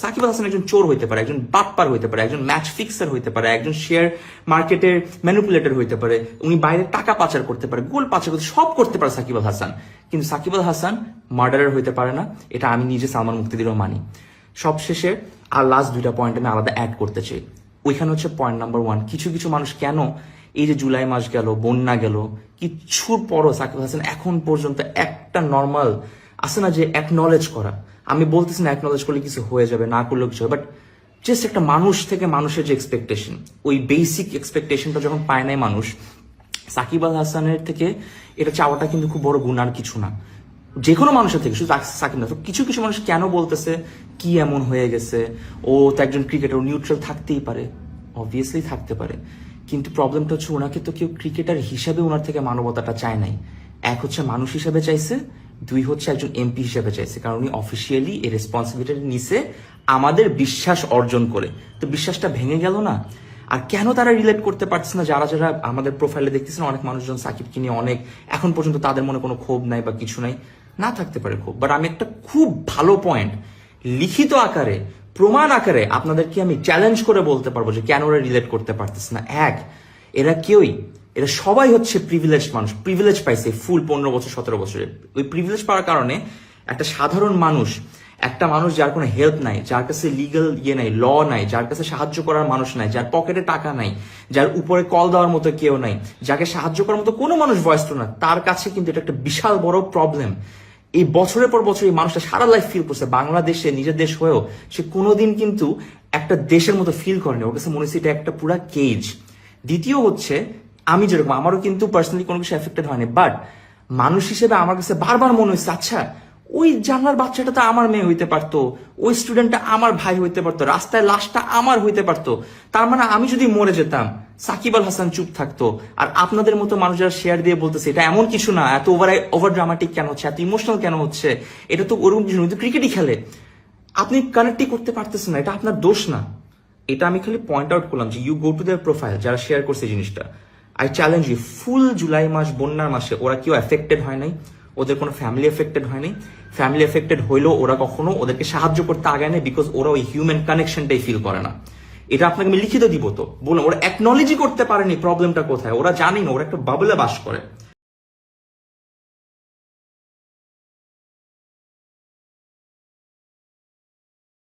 সাকিব আল হাসান একজন চোর হইতে পারে, একজন বাটপার হইতে পারে, একজন ম্যাচ ফিক্সার হইতে পারে, একজন শেয়ার মার্কেটের ম্যানিপুলেটর হইতে পারে, উনি বাইরে টাকা পাচার করতে পারে, গোল পাচার করতে, সব করতে পারে সাকিব আল হাসান। কিন্তু সাকিব আল হাসান মার্ডারার হইতে পারে না, এটা আমি নিজে সালমান মুক্তিদিরও মানি। সবশেষে আর লাস্ট দুইটা পয়েন্ট আমি আলাদা অ্যাড করতে চাই। ওইখানে হচ্ছে পয়েন্ট নাম্বার 1, কিছু কিছু মানুষ কেন এই যে জুলাই মাস গেল, বন্যা গেল, কিছুর পরও সাকিব আল হাসান এখন পর্যন্ত একটা নর্মাল আছে না যে অ্যাকনলেজ করা, আমি বলতেছি না অ্যাকনলেজ করলে কিছু হয়ে যাবে, না করলেও কিছু হবে, বাট জাস্ট একটা মানুষ থেকে মানুষের যে এক্সপেকটেশন, ওই বেসিক এক্সপেকটেশনটা যখন পায় নাই মানুষ, সাকিব আল হাসানের থেকে এটা চাওয়াটা কিন্তু খুব বড় গুনার কিছু না, যে কোনো মানুষের থেকে, শুধু সাকিব না। তো কিছু কিছু মানুষ কেন বলতেছে কি এমন হয়ে গেছে, ও তো একজন ক্রিকেটার, নিউট্রাল থাকতেই পারে, অবভিয়াসলি থাকতে পারে, কিন্তু প্রবলেমটা হচ্ছে ওনাকে তো কেউ ক্রিকেটার হিসাবে ওনার থেকে মানবতাটা চায় নাই। এক হচ্ছে মানুষ হিসাবে চাইছে, 2 হচ্ছে একজন এমপি হিসেবে চাইছে, কারণ উনি অফিসিয়ালি এই রেসপন্সিবিলিটি নিছে আমাদের বিশ্বাস অর্জন করে। তো বিশ্বাসটা ভেঙে গেল না। আর কেন তারা রিলেট করতে পারছে না, যারা যারা আমাদের প্রোফাইলে দেখতেছেন অনেক মানুষজন সাকিবকে নিয়ে অনেক, এখন পর্যন্ত তাদের মনে কোনো ক্ষোভ নাই বা কিছু নাই, না থাকতে পারে ক্ষোভ, বাট আমি একটা খুব ভালো পয়েন্ট লিখিত আকারে, প্রমাণ আকারে আপনাদেরকে আমি চ্যালেঞ্জ করে বলতে পারবো যে কেন ওরা রিলেট করতে পারতেছে না। এরা সবাই হচ্ছে প্রিভিলেজ মানুষ, প্রিভিলেজ পাইছে ফুল 15 বছর 17 বছরে। ওই প্রিভিলেজ পাওয়ার কারণে একটা সাধারণ মানুষ, একটা মানুষ যার কোনো হেল্প নাই, যার কাছে লিগাল নাই, ল নাই, যার কাছে সাহায্য করার মানুষ নাই, যার পকেটে টাকা নাই, যার উপরে কল দেওয়ার মতো কেউ নাই, যাকে সাহায্য করার মতো কোনো মানুষ ভয়েস তো না, তার কাছে কিন্তু এটা একটা বিশাল বড় প্রবলেম। এই বছরের পর বছর এই মানুষটা সারা লাইফ ফিল করছে, বাংলাদেশে নিজের দেশ হয়েও সে কোনোদিন কিন্তু একটা দেশের মতো ফিল করেনি, ওর কাছে মনে হচ্ছে এটা একটা পুরা কেজ। দ্বিতীয় হচ্ছে, আমি যেরকম, আমারও কিন্তু পার্সোনালি কোনো কিছু এফেক্টেড হয়নি, বাট মানুষ হিসেবে আমার কাছে বারবার মনে হচ্ছে, আচ্ছা ওই জানলার বাচ্চাটা তো আমার মেয়ে হইতে পারতো, ওই স্টুডেন্টটা আমার ভাই হইতে পারতো, রাস্তায় লাশটা আমার হইতে পারতো, তার মানে আমি যদি মরে যেতাম সাকিব আল হাসান চুপ থাকতো। আর আপনাদের মতো মানুষ যারা শেয়ার দিয়ে বলতেছে এটা এমন কিছু না, এত ওভার ড্রামাটিক কেন হচ্ছে, এত ইমোশনাল কেন হচ্ছে, এটা তো ওরকম কিছু নয়, ক্রিকেটই খেলে, আপনি কানেক্টই করতে পারতেছেন না, এটা আপনার দোষ না। এটা আমি খালি পয়েন্ট আউট করলাম যে you go to their profile, যারা শেয়ার করছে জিনিসটা, I challenge you, full July মাস বন্যার মাসে ওরা কেউ এফেক্টেড হয় নাই, ওদের কোনো ফ্যামিলি এফেক্টেড হয়নি, ফ্যামিলি এফেক্টেড হইলেও ওরা কখনো ওদেরকে সাহায্য করতে আগায় না, বিকজ ওরা ওই হিউম্যান কানেকশনটাই ফিল করে না। এটা আপনাকে আমি লিখিত দিব, তো বললাম ওরা অ্যাকনলেজই করতে পারেনি প্রবলেমটা কোথায়, ওরা জানি না, ওরা একটা বাবলে বাস করে।